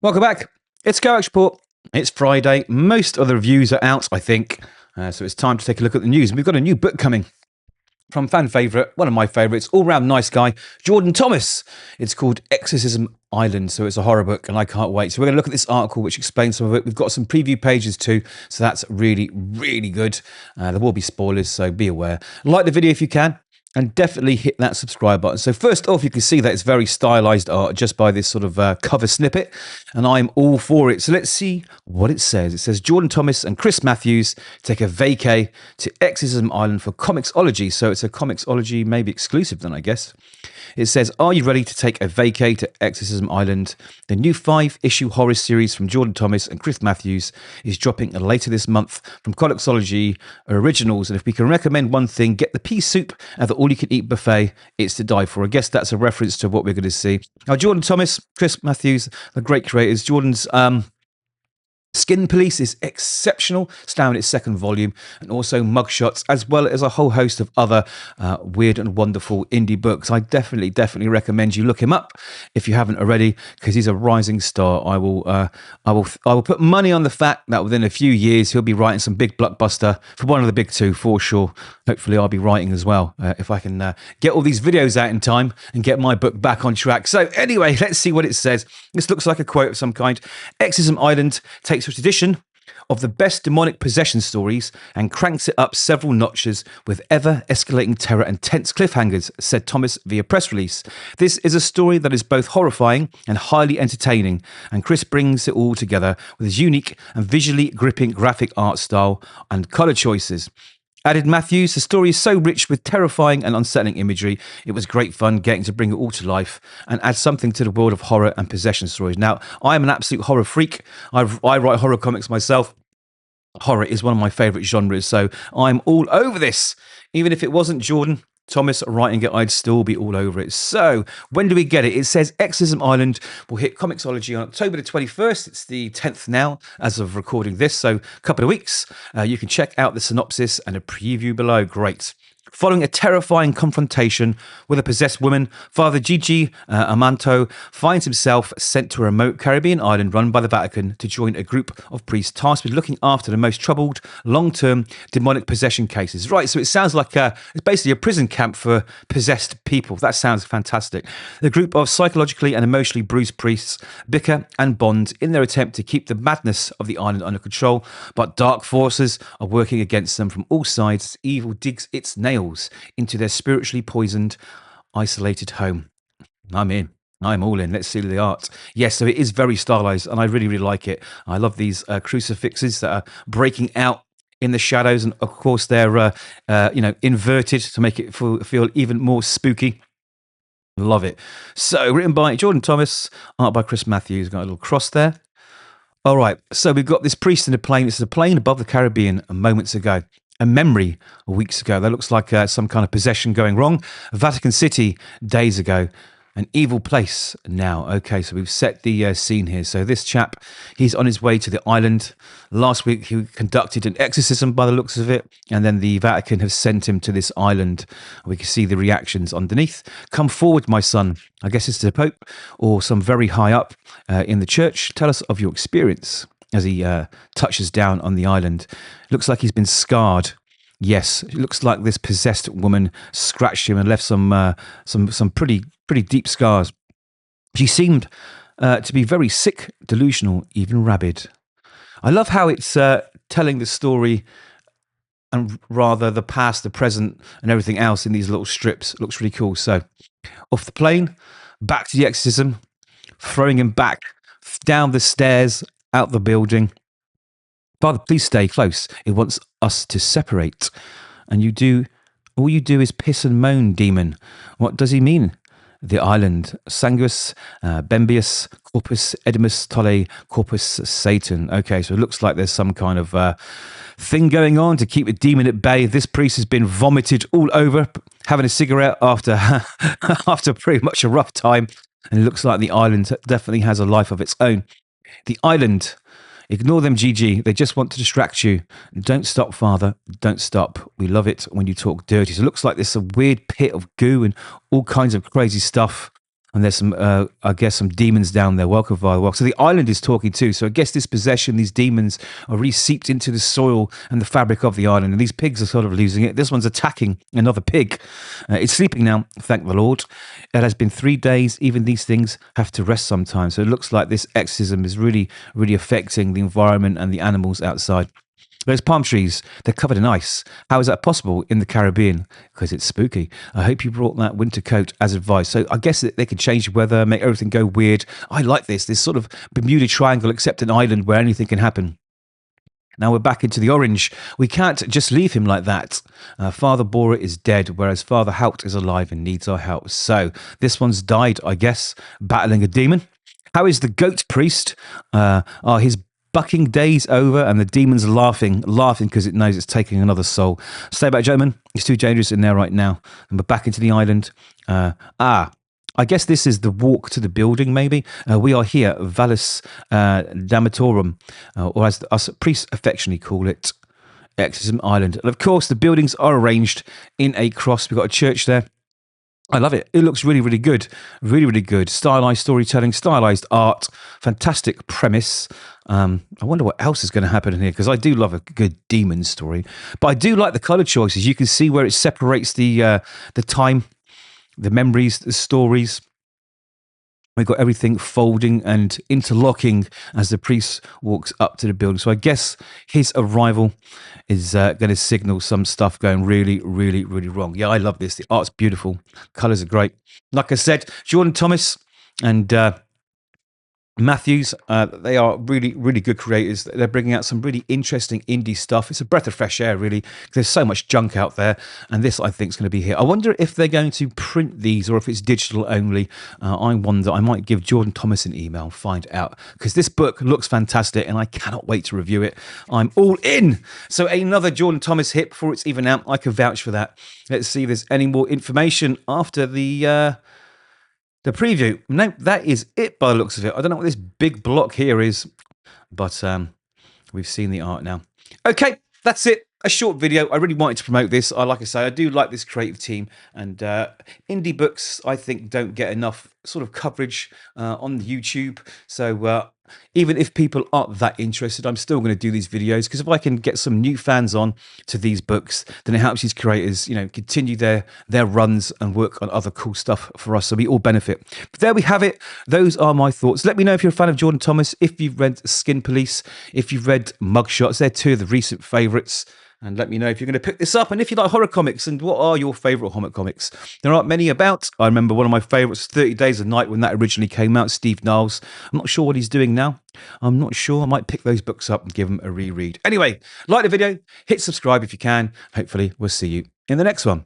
Welcome back. It's Kovacs Report. It's Friday. Most of the reviews are out, I think. So it's time to take a look at the news. And we've got a new book coming from fan favourite, one of my favourites, all-round nice guy, Jordan Thomas. It's called Exorcism Island, so it's a horror book, and I can't wait. So we're going to look at this article, which explains some of it. We've got some preview pages too, so that's really, really good. There will be spoilers, so be aware. Like the video if you can. And definitely hit that subscribe button. So first off, you can see that it's very stylized art just by this sort of cover snippet. And I'm all for it. So let's see what it says. It says, Jordan Thomas and Chris Matthews take a vacay to Exorcism Island for Comixology. So it's a Comixology, maybe exclusive then, I guess. It says, are you ready to take a vacay to Exorcism Island? The new 5-issue horror series from Jordan Thomas and Chris Matthews is dropping later this month from Comixology Originals. And if we can recommend one thing, get the pea soup at the all-you-can-eat buffet. It's to die for. I guess that's a reference to what we're going to see. Now, Jordan Thomas, Chris Matthews, the great creators. Jordan's Skin Police is exceptional. It's now in its second volume, and also Mugshots, as well as a whole host of other weird and wonderful indie books. I definitely recommend you look him up if you haven't already, because he's a rising star. I will put money on the fact that within a few years he'll be writing some big blockbuster for one of the big two for sure. Hopefully, I'll be writing as well if I can get all these videos out in time and get my book back on track. So anyway, let's see what it says. This looks like a quote of some kind. Exorcism Island takes a tradition of the best demonic possession stories and cranks it up several notches with ever-escalating terror and tense cliffhangers, said Thomas via press release. This is a story that is both horrifying and highly entertaining, and Chris brings it all together with his unique and visually gripping graphic art style and colour choices. Added Matthews, the story is so rich with terrifying and unsettling imagery. It was great fun getting to bring it all to life and add something to the world of horror and possession stories. Now, I am an absolute horror freak. I write horror comics myself. Horror is one of my favourite genres, so I'm all over this. Even if it wasn't Jordan Thomas writing it, I'd still be all over it. So, when do we get it? It says Exorcism Island will hit Comixology on October the 21st. It's the 10th now, as of recording this, so a couple of weeks. You can check out the synopsis and a preview below. Great. Following a terrifying confrontation with a possessed woman, Father Gigi Amanto finds himself sent to a remote Caribbean island run by the Vatican to join a group of priests tasked with looking after the most troubled, long-term demonic possession cases. Right, so it sounds like it's basically a prison camp for possessed people. That sounds fantastic. The group of psychologically and emotionally bruised priests bicker and bond in their attempt to keep the madness of the island under control, but dark forces are working against them from all sides as evil digs its nails into their spiritually poisoned, isolated home. I'm in. I'm all in. Let's see the art. Yes, so it is very stylized, and I really, really like it. I love these crucifixes that are breaking out in the shadows, and of course they're inverted to make it feel even more spooky. Love it. So written by Jordan Thomas, art by Chris Matthews. Got a little cross there. All right, so we've got this priest in a plane. This is a plane above the Caribbean moments ago. A memory weeks ago. That looks like some kind of possession going wrong. Vatican City days ago. An evil place now. Okay, so we've set the scene here. So this chap, he's on his way to the island. Last week he conducted an exorcism by the looks of it, and then the Vatican have sent him to this island. We can see the reactions underneath. Come forward, my son. I guess it's the Pope or some very high up in the church. Tell us of your experience. As he touches down on the island. Looks like he's been scarred. Yes, it looks like this possessed woman scratched him and left some pretty deep scars. She seemed to be very sick, delusional, even rabid. I love how it's telling the story and rather the past, the present, and everything else in these little strips. It looks really cool. So, off the plane, back to the exorcism, throwing him back down the stairs, out the building. Father, please stay close. It wants us to separate. And all you do is piss and moan, demon. What does he mean? The island. Sanguis, Bembius, Corpus, Edimus, Tolle, Corpus, Satan. Okay, so it looks like there's some kind of thing going on to keep the demon at bay. This priest has been vomited all over, having a cigarette after after pretty much a rough time. And it looks like the island definitely has a life of its own. The island. Ignore them, GG. They just want to distract you. Don't stop, Father. Don't stop. We love it when you talk dirty. So it looks like there's a weird pit of goo and all kinds of crazy stuff And there's some, I guess, some demons down there. Welcome via the walk. So the island is talking too. So I guess this possession, these demons are really seeped into the soil and the fabric of the island. And these pigs are sort of losing it. This one's attacking another pig. It's sleeping now, thank the Lord. It has been 3 days. Even these things have to rest sometimes. So it looks like this exorcism is really, really affecting the environment and the animals outside. Those palm trees, they're covered in ice. How is that possible in the Caribbean? Because it's spooky. I hope you brought that winter coat as advice. So I guess that they could change the weather, make everything go weird. I like this sort of Bermuda Triangle, except an island where anything can happen. Now we're back into the orange. We can't just leave him like that. Father Bora is dead, whereas Father Haupt is alive and needs our help. So this one's died, I guess, battling a demon. How is the goat priest? Are his bucking days over, and the demon's laughing because it knows it's taking another soul. Stay back, gentlemen. It's too dangerous in there right now. And we're back into the island. I guess this is the walk to the building, maybe. We are here, Vallis Damatorum, or as us priests affectionately call it, Exorcism Island. And of course, the buildings are arranged in a cross. We've got a church there. I love it. It looks really, really good. Really, really good. Stylized storytelling, stylized art, fantastic premise. I wonder what else is going to happen in here, because I do love a good demon story. But I do like the color choices. You can see where it separates the time, the memories, the stories. We've got everything folding and interlocking as the priest walks up to the building. So I guess his arrival is going to signal some stuff going really, really, really wrong. Yeah, I love this. The art's beautiful. Colours are great. Like I said, Jordan Thomas and Matthews, they are really, really good creators. They're bringing out some really interesting indie stuff. It's a breath of fresh air, really. There's so much junk out there, and this, I think, is going to be here. I wonder if they're going to print these or if it's digital only. I wonder. I might give Jordan Thomas an email and find out, because this book looks fantastic, and I cannot wait to review it. I'm all in. So another Jordan Thomas hit before it's even out. I can vouch for that. Let's see if there's any more information after the preview. No, that is it by the looks of it. I don't know what this big block here is, but we've seen the art now. Okay, that's it. A short video. I really wanted to promote this. Like I say, I do like this creative team, and indie books, I think, don't get enough sort of coverage on YouTube. So even if people aren't that interested, I'm still going to do these videos, because if I can get some new fans on to these books, then it helps these creators, continue their runs and work on other cool stuff for us, so we all benefit. But there we have it. Those are my thoughts. Let me know if you're a fan of Jordan Thomas, if you've read Skin Police, if you've read Mugshots. They're two of the recent favourites. And let me know if you're going to pick this up, and if you like horror comics, and what are your favourite horror comics. There aren't many about. I remember one of my favourites, 30 Days of Night, when that originally came out, Steve Niles. I'm not sure what he's doing now. I'm not sure. I might pick those books up and give them a reread. Anyway, like the video, hit subscribe if you can. Hopefully, we'll see you in the next one.